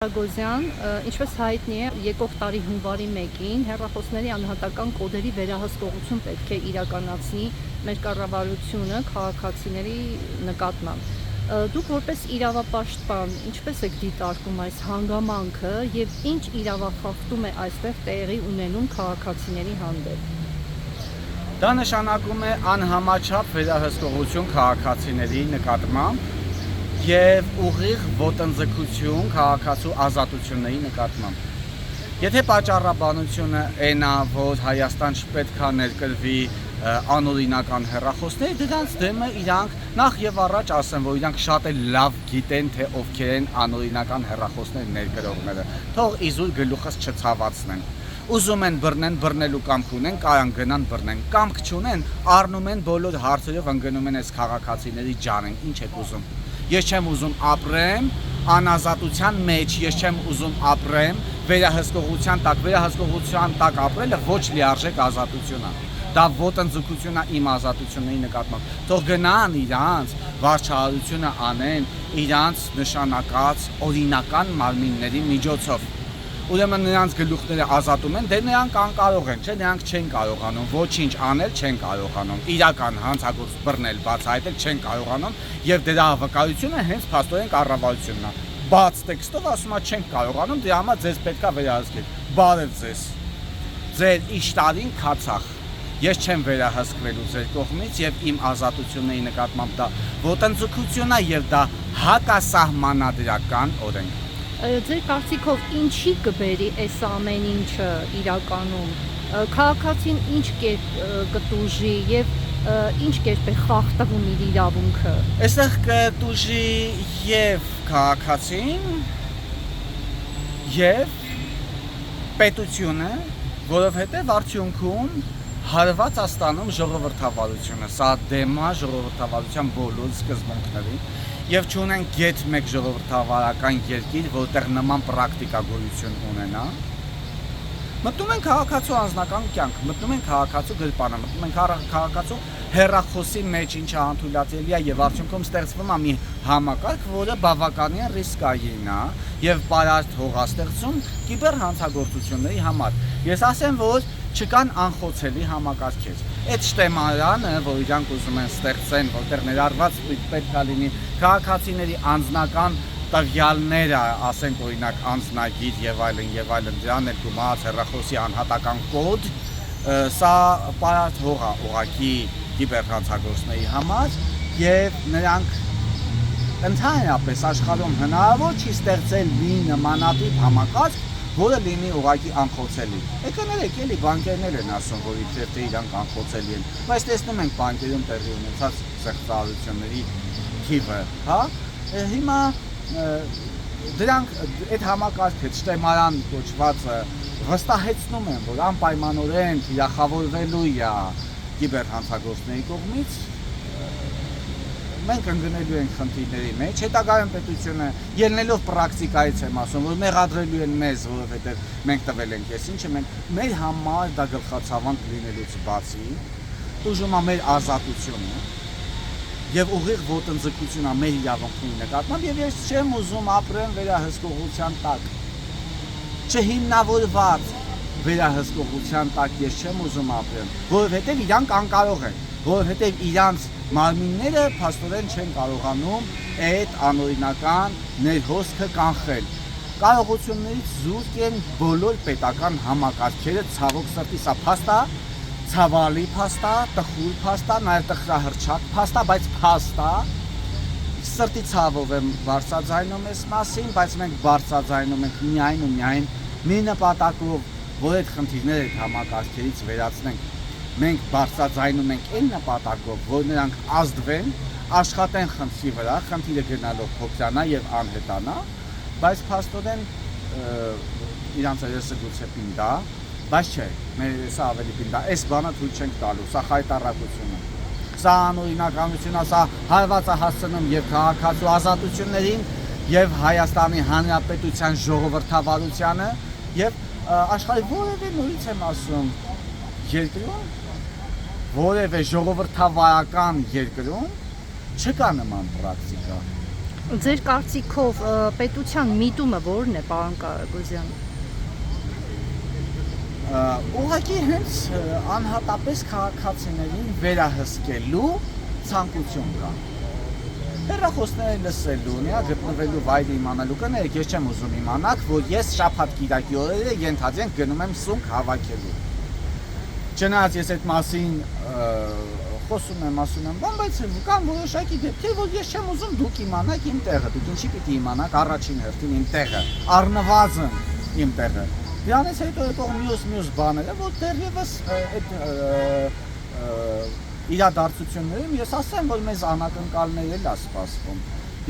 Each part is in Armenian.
Ռագոզյան, ինչպես հայտնի է, եկող տարի հունվարի 1-ին հեռախոսների անհատական կոդերի վերահսկողություն պետք է իրականացնի մեր կառավարությունը քաղաքացիների նկատմամբ։ Դուք որպես իրավապաշտպան, ինչպես եք դիտարկում այս հանգամանքը եւ ինչ իրավախախտում է այստեղ տեղի ունենում քաղաքացիների հանդեպ։ Դա նշանակում է անհամաչափ վերահսկողություն քաղաքացիների նկատմամբ և ուղիղ ոտնձգություն քաղաքացու ազատությունների նկատմամբ։ Եթե պատճառաբանությունը այնա, որ Հայաստան չպետք է ներկրվի անօրինական հեռախոսներ, դրանց դեմը իրանք նախ եւ առաջ ասեմ, որ իրանք շատ էլ լավ գիտեն, թե ովքեր են անօրինական հեռախոսներ ներկրողները։ Թող իզուր գլուխս չցավացնեն։ Ուզում են բռնեն, բռնելու կամք ունեն, կարան գնան բռնեն, կամք չունեն, առնում են բոլոր հարցերով ընկնում են այս քաղաքացիների ջանեն, ինչ եք ուզում։ Ես չեմ ուզում ապրեմ անազատության մեջ, ես չեմ ուզում ապրեմ վերահսկողության տակ ապրելը ոչ լիարժեք ազատություն է։ Դա ոտնձգություն է իմ ազատությունների նկատմամբ։ Թող գնան իրանց վարչահարությունը անեն իրանց նշանակած օրինական մարմինների միջոցով։ Ուրեմն նրանց գլուխները ազատում են, դե նրանք անկարող են, չէ, նրանք չեն կարողանում, ոչինչ անել չեն կարողանում, իրական հանցագործ բռնել, բացահայտել չեն կարողանում, եւ դրա վկայությունը հենց փաստորեն կառավարությունն է։ Բաց տեքստով ասում է չենք կարողանում, դրա համար ձեզ պետքա վերահսկել։ Բարև ձեզ։ Ձեր իշտարին քացախ։ Ես չեմ վերահսկվելու ձեր կողմից եւ իմ ազատությունների նկատմամբ դա ոտնձգություն է եւ դա հակասահմանադրական օրենք։ Ձեր կարծիքով ինչի կբերի այս ամեն ինչը իրականում, քաղաքացին ինչ կերպ կտուժի եւ ինչ կերպ է խախտվում իր իրավունքը։ Այստեղ կտուժի եւ քաղաքացին եւ պետությունը, որովհետեւ արդյունքում հարված է ստանում ժողովրդավարությունը, սա դեմ է ժողովրդավարության բոլոր սկզբունքներին եւ չունեն գեթ մեկ ժողովրդավարական երկիր, որտեղ նման պրակտիկա գոյություն ունենա։ Մտնում են քաղաքացու անձնական կյանք, մտնում են քաղաքացու գրպանը, մտնում են քաղաքացու հեռախոսի մեջ, ինչը անթույլատրելի է եւ արդյունքում ստեղծվում է մի համակարգ, որը բավականին ռիսկային է եւ պարարտ հողաստեղծում կիբերհանցագործությունների համար։ Ես ասեմ, որ չկան անխոցելի համակարգեր։ Այդ շտեմարանը, որ իրանք ուզում են ստեղծեն, որտեղ ներառված պետք է լինի քաղաքացիների անձնական տվյալները, ասենք օրինակ անձնագիր եւ այլն, դրան էլ գումարած հեռախոսի անհատական կոդ, սա պարարտ հող է ուղղակի կիբերհանցագործների համար եւ նրանք ընդհանրապես աշխարհում հնարավոր չի ստեղծել մի նմանատիպ համակարգ, որը լինի ուղղակի անխոցելի։ Եկա ներեք, էլի բանկերներ են ասում, որ իբրև թե իրանք անխոցելի են, բայց տեսնում ենք բանկերում տեղի ունեցած սեղծարարությունների թիվը, հա։ Հիմա դրանք այդ համակարգը շտեմարան կոչվածը վստահեցնում են, որ անպայմանորեն թիրախավորվելու է կիբերհանցագործների կողմից, մենք ընկնելու ենք խնդիրների մեջ, հետագայում պետությունը ելնելով պրակտիկայից եմ ասում, որ մեղադրելու են մեզ, որովհետև մենք տվել ենք այս ինչը, մեր համար դա գլխացավանք լինելուց բացի, տուժում է մեր ազատությունը եւ ուղիղ ոտնձգություն է մեր իրավունքների նկատմամբ եւ ես չեմ ուզում ապրեմ վերահսկողության տակ։ Չհիմնավորված վերահսկողության տակ ես չեմ ուզում ապրեմ, որովհետեւ իրանք անկարող են, որովհետեւ իրանց մարմինները փաստորեն չեն կարողանում այդ անօրինական ներհոսքը կանխել։ Կարողություններից զուրկ են բոլոր պետական համակարգերը, ցավոք սրտի սա փաստ է, ցավալի փաստ է, տխուր փաստ է, նաև տխրահռչակ փաստ է, բայց փաստ է։ Սրտի ցավով եմ բարձրաձայնում այս մասին, բայց մենք բարձրաձայնում ենք միայն ու միայն մի նպատակով, որ այդ խնդիրները այդ համակարգերից վերացնենք։ Մենք բարձրաձայնում ենք այն նպատակով, որ նրանք ազդվեն, աշխատեն խնդրի վրա, խնդիրը գնալով փոքրանա եւ անհետանա, բայց փաստորեն իրանց երեսը գուցե պինդա, բայց չէ, մեր երեսը ավելի պինդա, այս բանը թույլ չենք տալու, սա խայտառակություն է, սա անօրինականություն է, սա հարված է հասցնում եւ քաղաքացու ազատություններին եւ Հայաստանի Հանրապետության ժողովրդավարությանը եւ աշխարհի որևէ նորից եմ ասում երկրում որևէ ժողովրդավարական երկրում չկա նման պրակտիկա։ Ձեր կարծիքով պետության միտումը ո՞րն է, պարոն Կարագոզյան։ Ուղղակի հենց անհատապես քաղաքացիներին վերահսկելու ցանկություն կա։ Հեռախոսները լսելու, նրա գտնվելու վայրը իմանալու կներեք, ես չեմ ուզում իմանալ, որ ես շաբաթ կիրակի օրերը ենթադրենք գնում եմ սունկ հավաքելու։ Չնայած ես այդ մասին խոսում եմ, ասում եմ, բայց կան որոշակի դեպքեր, որ ես չեմ ուզում դուք իմանաք իմ տեղը, դուք ինչի պիտի իմանաք առաջին հերթին իմ տեղը, առնվազն իմ տեղը։ Դրանից հետո եկող մյուս բաները, որ դեռևս այդ իրադարձություններում ես ասեմ, որ մեզ անակնկալներ էլ է սպասվում։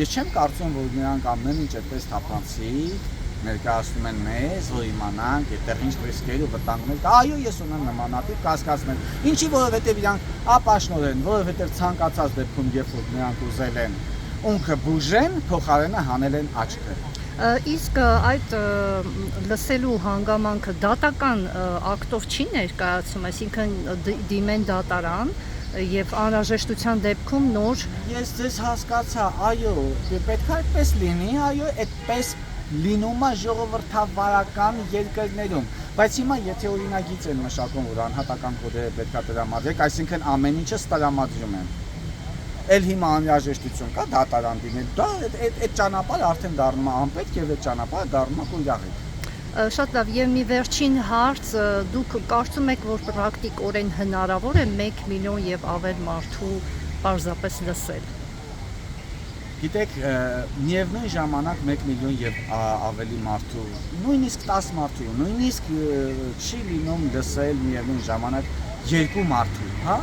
Ես չեմ կարծում, որ նրանք ամեն ինչ այդպես թափանցիկ ներկայացնում են մեզ, որ իմանանք այդտեղ ինչ ռիսկեր ու վտանգներ կա։ Այո, ես ունեմ նմանատիպ կասկածներ։ Ինչի, որովհետև իրանք ապաշնոր են, որովհետև ցանկացած դեպքում, երբ որ նրանք ուզել են ունքը բուժեն, փոխարենը հանել են աչքը։ Իսկ այդ լսելու հանգամանքը դատական ակտով չի ներկայացում, այսինքն դիմեն դատարան եւ անհրաժեշտության դեպքում նոր։ Ես ձեզ հասկացա, այո, պետք է այդպես լինի, այո, այդպես լինում է ժողովրդավարական երկրներում, բայց հիմա եթե օրինագիծ են մշակում, որ անհատական կոդերը պետք է տրամադրեք, այսինքն ամեն ինչը տրամադրում են։ Էլ հիմա անհրաժեշտություն կա դատարան դիմել, դա այդ ճանապարհը արդեն դառնում է անպետք եւ այդ ճանապարհը դառնում է կույրաղիկ։ Շատ լավ, եւ մի վերջին հարց, դուք կարծում եք, որ պրակտիկորեն հնարավոր է 1 միլիոն եւ ավել մարդու պարզապես լսել։ Գիտեք, միևնույն ժամանակ 1 միլիոն եւ ավելի մարդու, նույնիսկ 10 մարդու, նույնիսկ չի լինում լսել միևնույն ժամանակ 2 մարդու, հա?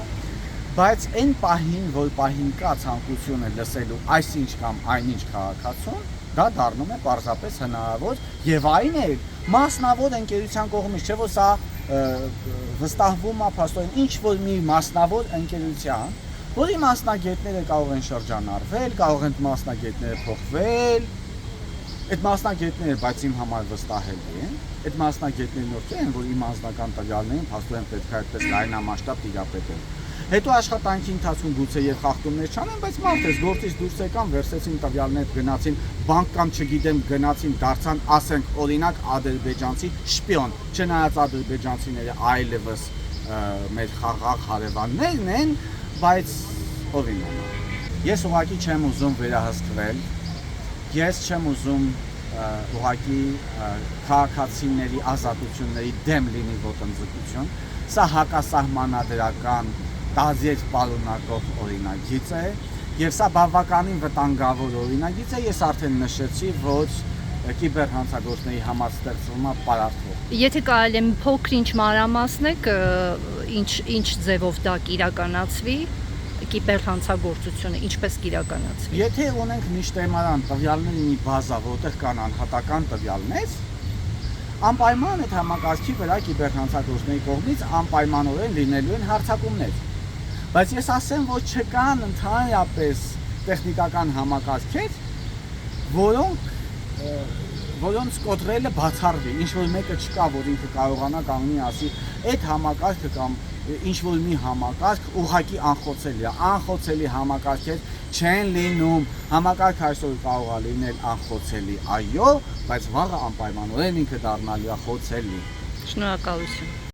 Բայց այն պահին, որ պահին կա ցանկությունը լսելու այսինչ կամ այնինչ քաղաքացուն, դա դառնում է պարզապես հնարավոր եւ այն է մասնավոր ընկերության կողմից, չէ՞ որ սա վստահվում է փաստորեն ինչ որ մի մասնավոր ընկերության, որի մասնագետները կարող են շրջանառվել, կարող են մասնագետները փոխվել, այդ մասնագետները բայց իմ համար վստահելի են, այդ մասնագետներն ովքեր են, որ իմ անձնական տվյալներին փաստորեն պետք է այդպես լայնամասշտաբ տիրապետել։ Հետո աշխատանքի ընթացքում գուցե եւ խախտումներ չանեն, բայց մարդես գործից դուրս եկան, վերցեցին տվյալներ, գնացին բանկ կամ չգիտեմ, գնացին դարձան, ասենք, օրինակ ադրբեջանցի շպիոն, չնայած ադրբեջանցիները այլևս մեր խաղաղ հարևաններն են, բայց ով իմանա։ Ես ուղղակի չեմ ուզում վերահսկվել, ես չեմ ուզում ուղղակի քաղաքացիների ազատությունների դեմ լինի ոտնձգություն, սա հակասահմանադրական տազիետ պարունակող օրինագիծ է եւ սա բավականին վտանգավոր օրինագիծ է, ես արդեն նշեցի, որ կիբերհանցագործների համար ստեղծվում է պարարտվող։ Եթե կարելի է փոքր-ինչ մանրամասնեք, ինչ ձևով դա կիրականացվի, կիբերհանցագործությունը ինչպես կիրականացվի։ Եթե ունենք միշտեմարան տվյալների մի բազա, որտեղ կան անհատական տվյալներ, անպայման այդ համակարգի վրա կիբերհանցագործների կողմից անպայմանորեն լինելու են հարձակումներ։ Բայց ես ասեմ, որ չկան ընդհանրապես տեխնիկական համակարգեր, որոնց կոտրելը բացառվի, ինչ որ մեկը չկա, որ ինքը կարողանա կանգնի ասի, այդ համակարգը կամ ինչ որ մի համակարգ ուղղակի անխոցելի համակարգեր չեն լինում, համակարգ այսօր կարող է լինել անխոցելի, այո, բայց վաղը անպայմանորեն ինքը դառնալու է խոցելի։ Շնորհակալություն։